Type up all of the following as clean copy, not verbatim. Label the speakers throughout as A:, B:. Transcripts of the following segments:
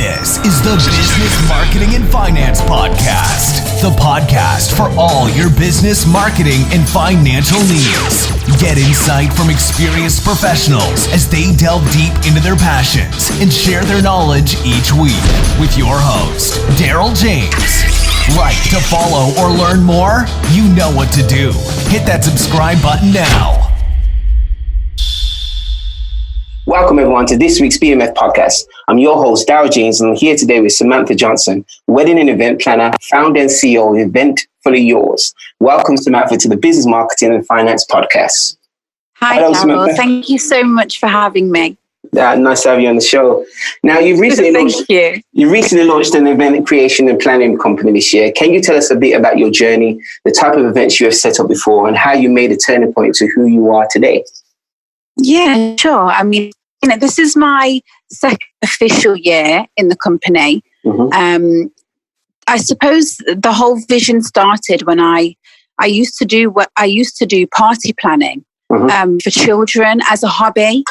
A: This is the Business Marketing and Finance Podcast, the podcast for all your business marketing and financial needs. Get insight from experienced professionals as they delve deep into their passions and share their knowledge each week with your host, Daryl James. Like to follow or learn more? You know what to do. Hit that subscribe button now.
B: Welcome everyone to this week's BMF podcast. I'm your host, Daryl James, and I'm here today with Samantha Johnson, wedding and event planner, founder and CEO of Event Fully Yours. Welcome, Samantha, to the Business Marketing and Finance Podcast.
C: Hi, Daryl. Thank you so much for having me.
B: Nice to have you on the show. Now, you recently launched an event creation and planning company this year. Can you tell us a bit about your journey, the type of events you have set up before, and how you made a turning point to who you are today?
C: Yeah, sure. I mean, this is my second official year in the company. Mm-hmm. I suppose the whole vision started when I used to do party planning for children as a hobby.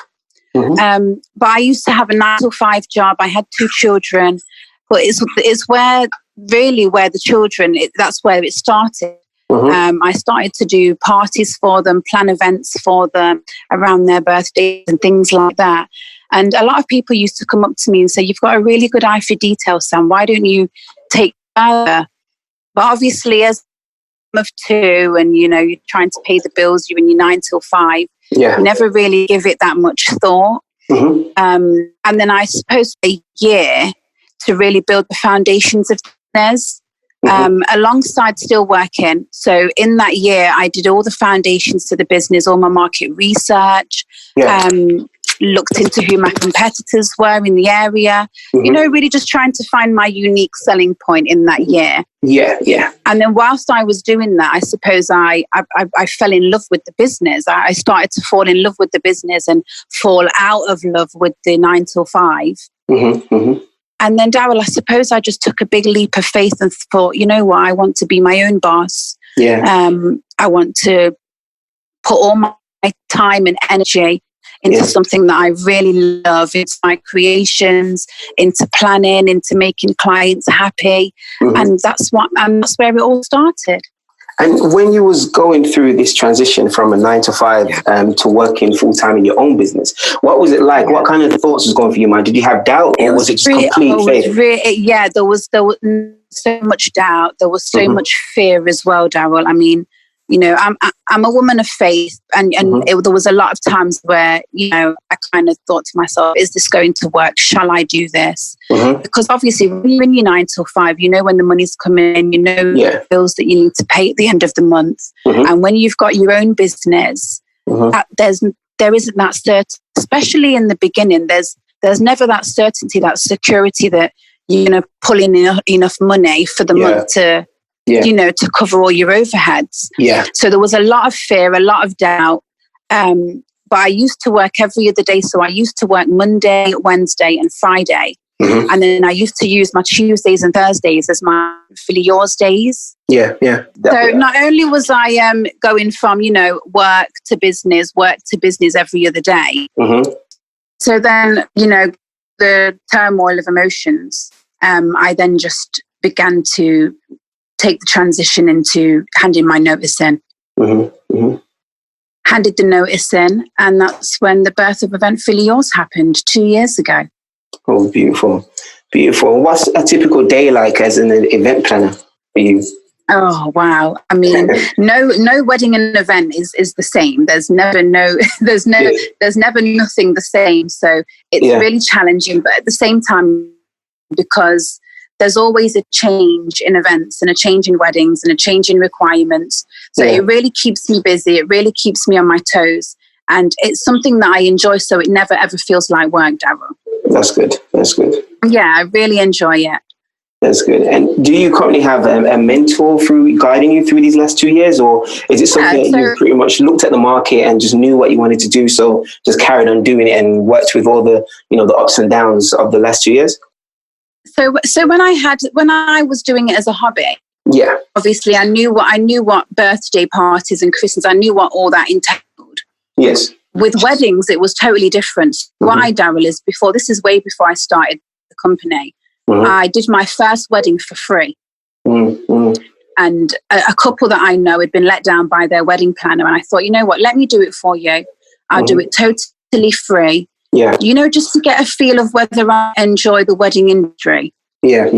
C: Mm-hmm. But I used to have a 9-to-5 job. I had 2 children, but it's where the children, that's where it started. Mm-hmm. I started to do parties for them, plan events for them around their birthdays and things like that. And a lot of people used to come up to me and say, "You've got a really good eye for detail, Sam. Why don't you take further?" But obviously, as of 2 and, you're trying to pay the bills, you're in your 9 till 5, you never really give it that much thought. Mm-hmm. And then I suppose a year to really build the foundations of business. Alongside still working. So in that year, I did all the foundations to the business, all my market research, looked into who my competitors were in the area, really just trying to find my unique selling point in that year. Yeah. And then whilst I was doing that, I suppose I fell in love with the business. I started to fall in love with the business and fall out of love with the 9 till 5. Mm-hmm. Mm-hmm. And then, Daryl, I suppose I just took a big leap of faith and thought, you know what, I want to be my own boss. Yeah. I want to put all my time and energy into something that I really love. It's my creations, into planning, into making clients happy. Mm-hmm. And that's where it all started.
B: And when you was going through this transition from a 9-to-5 to working full-time in your own business, what was it like? What kind of thoughts was going through your mind? Did you have doubt or was it just complete faith?
C: There was so much doubt. There was so much fear as well, Daryl. I mean, I'm a woman of faith, and there was a lot of times where, I kind of thought to myself, is this going to work? Shall I do this? Mm-hmm. Because obviously when you're in your 9 till 5, when the money's coming in, the bills that you need to pay at the end of the month. Mm-hmm. And when you've got your own business, there isn't that certainty, especially in the beginning. There's never that certainty, that security that you're going to pull in enough money for the month to cover all your overheads. Yeah. So there was a lot of fear, a lot of doubt. But I used to work every other day. So I used to work Monday, Wednesday and Friday. Mm-hmm. And then I used to use my Tuesdays and Thursdays as my Fully Yours days. Yeah. So not only was I going from, work to business every other day. Mm-hmm. So then, the turmoil of emotions, I then just began to take the transition into handing my notice in. Mm-hmm. Mm-hmm. Handed the notice in, and that's when the birth of Event Fully Yours happened 2 years ago.
B: Oh, beautiful. What's a typical day like as an event planner for you?
C: Oh, wow. I mean, no wedding and event is the same. There's never nothing the same. So it's really challenging, but at the same time, because there's always a change in events and a change in weddings and a change in requirements. So it really keeps me busy. It really keeps me on my toes. And it's something that I enjoy, so it never, ever feels like work, Daryl.
B: That's good.
C: Yeah, I really enjoy it.
B: That's good. And do you currently have a mentor guiding you through these last 2 years? Or is it something that you pretty much looked at the market and just knew what you wanted to do, so just carried on doing it and worked with all the, the ups and downs of the last 2 years?
C: So when I was doing it as a hobby, obviously I knew what birthday parties and Christmas, I knew what all that entailed.
B: Yes.
C: With weddings, it was totally different. Why, Daryl, is this is way before I started the company. I did my first wedding for free. And a couple that I know had been let down by their wedding planner. And I thought, you know what, let me do it for you. I'll do it totally free.
B: Yeah.
C: You know, just to get a feel of whether I enjoy the wedding industry.
B: Yeah.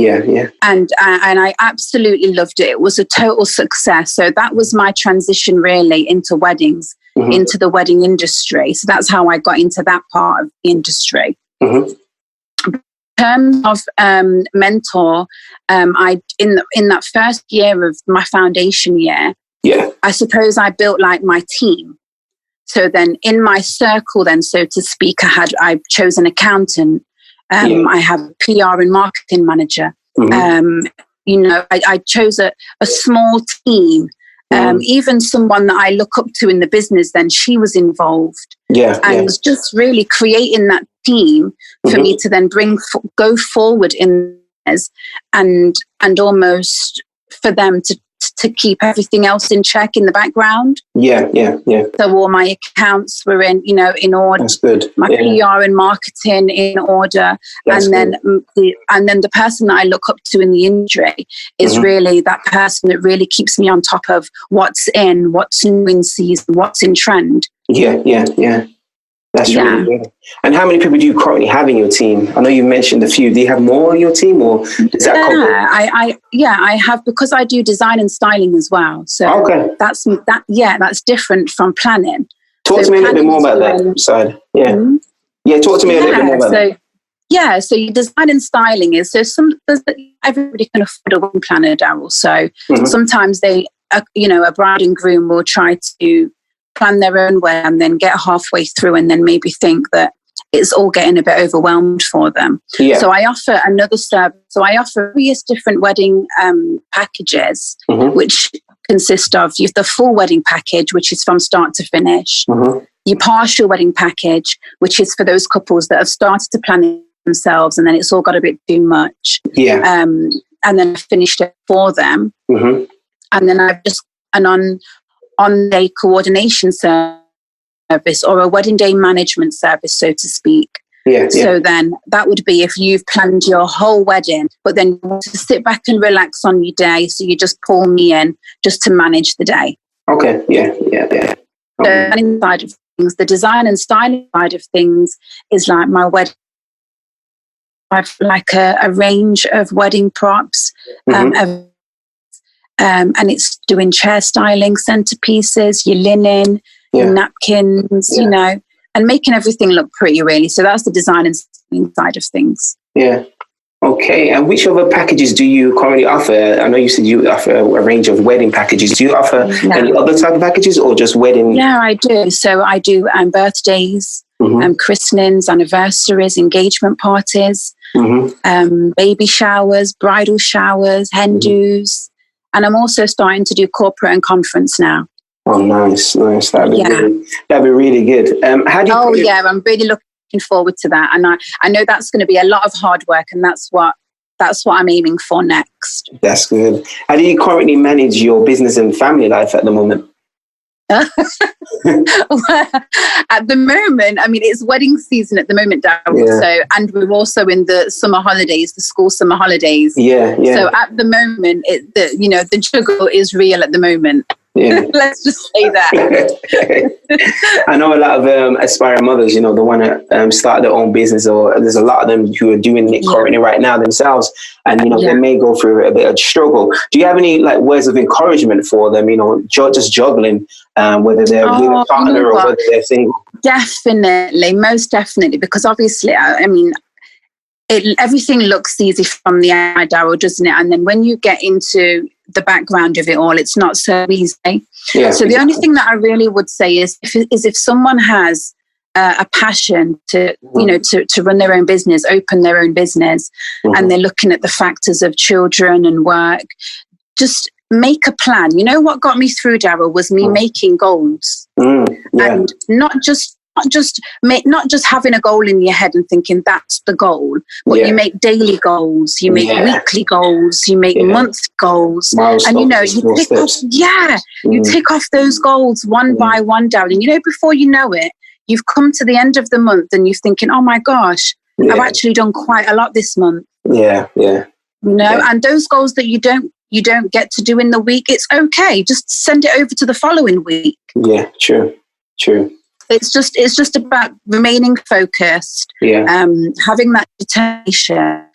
C: And I absolutely loved it. It was a total success. So that was my transition really into weddings, into the wedding industry. So that's how I got into that part of the industry. In terms of mentor, I in that first year of my foundation year, I suppose I built like my team. So then in my circle, then so to speak, I chose an accountant. I have a PR and marketing manager. You know, I chose a small team. Even someone that I look up to in the business, then she was involved. And was just really creating that team for me to then go forward in this and almost for them to keep everything else in check in the background. So all my accounts were in order.
B: That's good.
C: My PR and marketing in order.
B: That's
C: and then the person that I look up to in the industry is really that person that really keeps me on top of what's new in season, what's in trend. That's really good. And how many people do you currently have in your team? I know you mentioned a few. Do you have more in your team, or is that I have, because I do design and styling as well. So that's different from planning.
B: Talk to me a little bit more about that side. Talk to me a little bit more about that.
C: So your design and styling is everybody can afford a wedding planner, Daryl. So sometimes a bride and groom will try to plan their own way and then get halfway through and then maybe think that it's all getting a bit overwhelmed for them. So I offer another service. So I offer various different wedding packages, which consist of the full wedding package, which is from start to finish. Your partial wedding package, which is for those couples that have started to plan it themselves and then it's all got a bit too much. And then I finished it for them. And then I've just on a coordination service or a wedding day management service, so to speak. So then that would be if you've planned your whole wedding, but then you want to sit back and relax on your day. So you just pull me in just to manage the day. The planning side of things, the design and styling side of things is like my wedding. I've like a range of wedding props. And it's doing chair styling, centerpieces, your linen, your napkins, and making everything look pretty, really. So that's the design and styling side of things.
B: Okay. And which other packages do you currently offer? I know you said you offer a range of wedding packages. Do you offer any other type of packages or just wedding?
C: Yeah, I do. So I do birthdays, christenings, anniversaries, engagement parties, baby showers, bridal showers, hen do's. And I'm also starting to do corporate and conference now.
B: Oh, nice. That'd be really good. How do you?
C: I'm really looking forward to that, and I know that's going to be a lot of hard work, and that's what I'm aiming for next.
B: That's good. How do you currently manage your business and family life at the moment?
C: Well, at the moment, I mean, it's wedding season at the moment, Daryl. So, and we're also in the summer holidays, the school summer holidays. So at the moment, the juggle is real at the moment. Let's just say that.
B: I know a lot of aspiring mothers, they want to start their own business, or there's a lot of them who are doing it currently right now themselves, and they may go through a bit of struggle. Do you have any words of encouragement for them? Just juggling, whether they're with a partner or whether they're single.
C: Definitely, most definitely, because obviously, I mean, everything looks easy from the eye, Daryl, doesn't it? And then when you get into the background of it all, it's not so easy. So the only thing that I really would say is if someone has a passion to run their own business, open their own business, and they're looking at the factors of children and work, just make a plan. You know what got me through, Daryl, was me making goals, and not just having a goal in your head and thinking that's the goal, but you make daily goals, you make weekly goals, you make month goals, milestones, and you tick off those goals one by one, Darren. And before you know it, you've come to the end of the month and you're thinking, oh my gosh, I've actually done quite a lot this month.
B: Yeah.
C: And those goals that you don't get to do in the week, it's okay. Just send it over to the following week.
B: Yeah, true.
C: It's just about remaining focused.
B: Yeah.
C: Having that determination.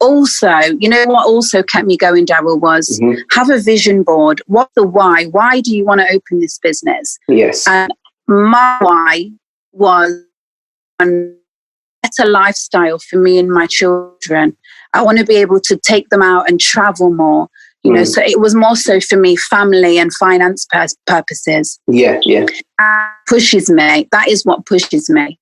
C: Also, you know what also kept me going, Daryl, was have a vision board. What's the why? Why do you want to open this business?
B: Yes.
C: And my why was a better lifestyle for me and my children. I want to be able to take them out and travel more. You know, so it was more so for me, family and finance purposes.
B: Yeah.
C: Pushes me. That is what pushes me.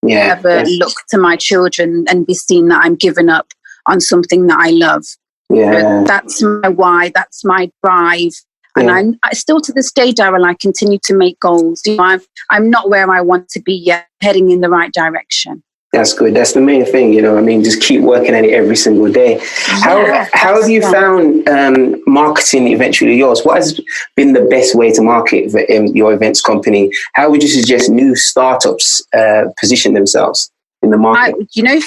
B: Yeah.
C: Never look to my children and be seen that I'm giving up on something that I love.
B: Yeah.
C: So that's my why. That's my drive. And I still to this day, Daryl, I continue to make goals. You know, I'm not where I want to be yet, heading in the right direction.
B: That's good. That's the main thing, you know. I mean, just keep working at it every single day. How have you found marketing eventually yours? What has been the best way to market your events company? How would you suggest new startups position themselves in the market?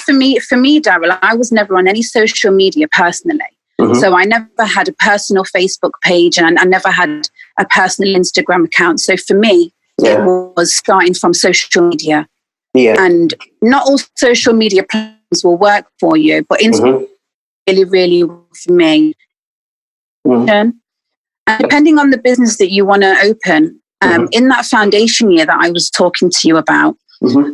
C: For me, Daryl, I was never on any social media personally. So I never had a personal Facebook page and I never had a personal Instagram account. So for me, it was starting from social media.
B: Yeah.
C: And not all social media platforms will work for you, but Instagram really, really for me. And depending on the business that you want to open, in that foundation year that I was talking to you about,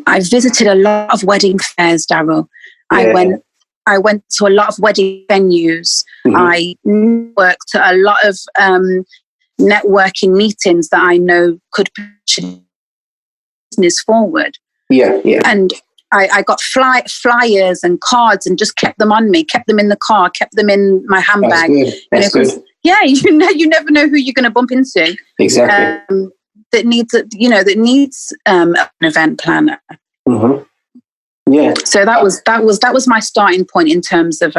C: I visited a lot of wedding fairs, Daryl.
B: Yeah.
C: I went to a lot of wedding venues. I worked at a lot of networking meetings that I know could push business forward.
B: Yeah.
C: And I got flyers and cards and just kept them on me, kept them in the car, kept them in my handbag.
B: That's good.
C: Yeah, you never know who you're going to bump into.
B: Exactly.
C: That needs an event planner.
B: Yeah.
C: So that was my starting point in terms of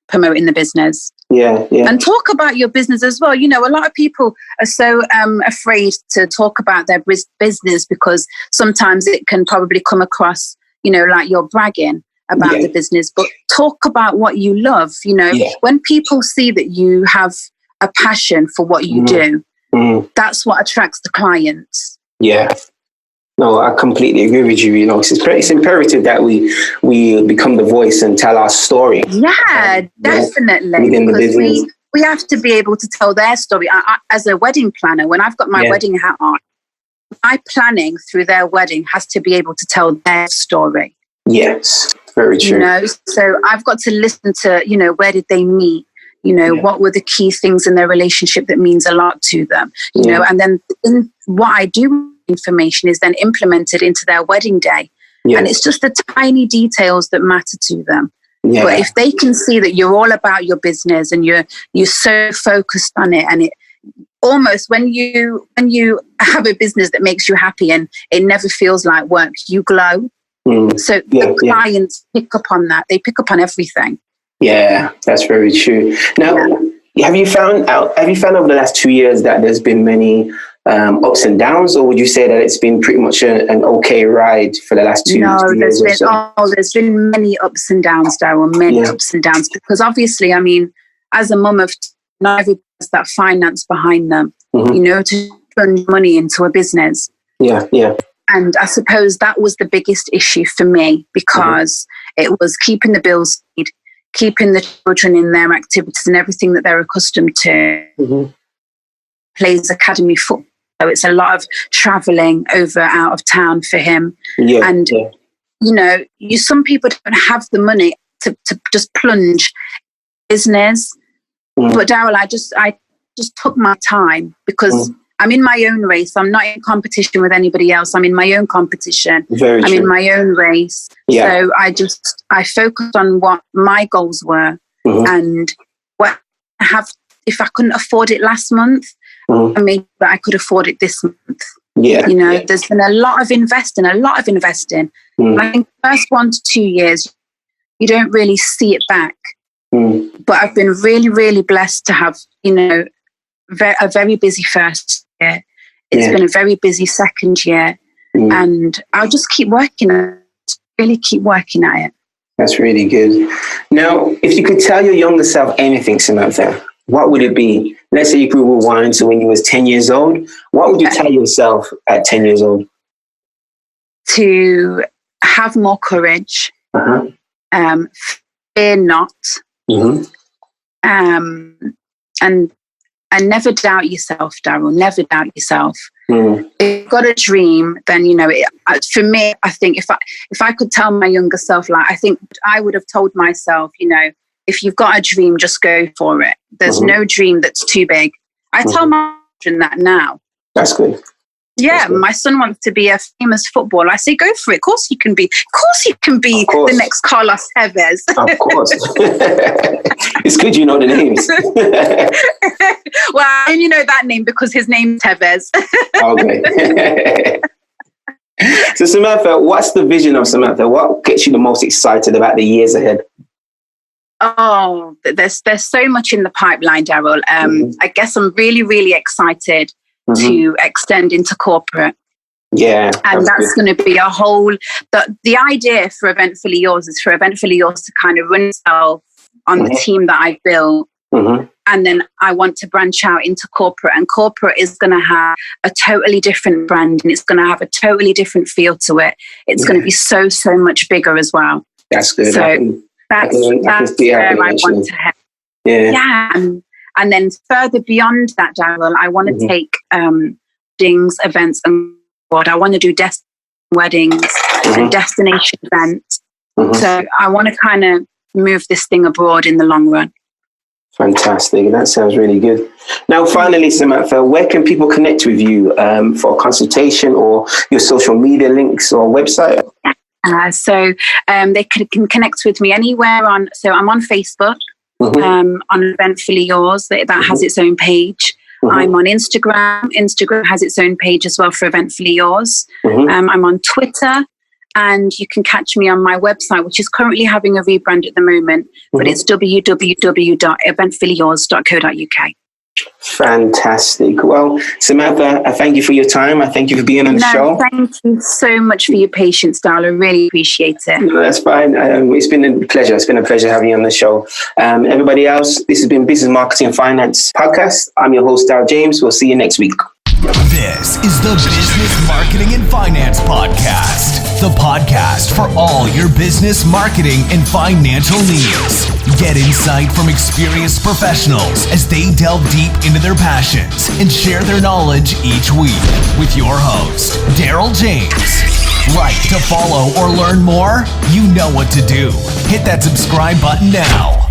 C: promoting the business.
B: Yeah.
C: And talk about your business as well. You know, a lot of people are so afraid to talk about their business because sometimes it can probably come across, you know, like you're bragging about the business. But talk about what you love. You know, when people see that you have a passion for what you do, that's what attracts the clients.
B: Yeah. No, I completely agree with you. You know, it's imperative that we become the voice and tell our story.
C: Yeah, definitely.
B: Within the business.
C: We have to be able to tell their story. As a wedding planner, when I've got my wedding hat on, my planning through their wedding has to be able to tell their story.
B: Yes, very true.
C: You know, so I've got to listen to, you know, where did they meet? You know, what were the key things in their relationship that means a lot to them? You know, and then in what I do information is then implemented into their wedding day. And it's just the tiny details that matter to them. But if they can see that you're all about your business and you're so focused on it, and it almost when you have a business that makes you happy and it never feels like work, you glow. So the clients pick up on that. They pick up on everything. Yeah,
B: that's very true. Now, have you found over the last 2 years that there's been many ups and downs, or would you say that it's been pretty much an okay ride for the last 2 years?
C: There's been many ups and downs, Daryl, many ups and downs, because obviously, I mean, as a mum of, not everybody has that finance behind them, you know, to plunge money into a business. And I suppose that was the biggest issue for me, because it was keeping the bills paid, keeping the children in their activities and everything that they're accustomed to. Plays academy football, so it's a lot of traveling over out of town for him. You know, some people don't have the money to just plunge business. But Daryl, I just took my time, because I'm in my own race. I'm not in competition with anybody else. I'm in my own competition. I'm in my own race. So I focused on what my goals were, and what I have. If I couldn't afford it last month, I made that I could afford it this month. You know, there's been a lot of investing. I think the first 1 to 2 years, you don't really see it back. But I've been really, really blessed to have, you know, a very busy first year. It's been a very busy second year. And I'll just keep working at it. Really keep working at it.
B: That's really good. Now, if you could tell your younger self anything, Samantha, what would it be? Let's say you could rewind to when you was 10 years old. What would you tell yourself at 10 years old?
C: To have more courage, fear not, and never doubt yourself, Daryl. Never doubt yourself. If you've got a dream, then for me, I think if I could tell my younger self, like, I think I would have told myself, if you've got a dream, just go for it. There's no dream that's too big. I tell my children that now.
B: That's good.
C: Yeah, my son wants to be a famous footballer. I say, go for it. Of course you can be. Of course you can be the next Carlos Tevez.
B: Of course. It's good you know the names.
C: Well, I only know that name because his name's Tevez.
B: Okay. So Samantha, what's the vision of Samantha? What gets you the most excited about the years ahead?
C: Oh, there's so much in the pipeline, Daryl. I guess I'm really, really excited to extend into corporate.
B: Yeah.
C: And that's going to be a whole, the idea for Eventfully Yours is for Eventfully Yours to kind of run itself on the team that I've built. And then I want to branch out into corporate, and corporate is going to have a totally different brand, and it's going to have a totally different feel to it. It's going to be so much bigger as well.
B: That's good.
C: So that's where I want to head. Yeah. And then further beyond that, Daryl, I want to take weddings, events, and what I want to do weddings and destination events. So I want to kind of move this thing abroad in the long run.
B: Fantastic. That sounds really good. Now, finally, Samantha, where can people connect with you for a consultation, or your social media links or website?
C: So they can connect with me anywhere so I'm on Facebook. On Eventfully Yours, that has its own page. I'm on Instagram. Instagram has its own page as well for Eventfully Yours. I'm on Twitter, and you can catch me on my website, which is currently having a rebrand at the moment, but it's www.eventfullyyours.co.uk.
B: Fantastic. Well, Samantha, I thank you for your time. I thank you for being on the show.
C: Thank you so much for your patience, Darla. I really appreciate it.
B: No, that's fine. It's been a pleasure. It's been a pleasure having you on the show. Everybody else, this has been Business Marketing and Finance Podcast. I'm your host, Darryl James. We'll see you next week.
A: This is the Business Marketing and Finance Podcast, the podcast for all your business marketing and financial needs. Get insight from experienced professionals as they delve deep into their passions and share their knowledge each week with your host, Darryl James. Like to follow or learn more? You know what to do. Hit that subscribe button now.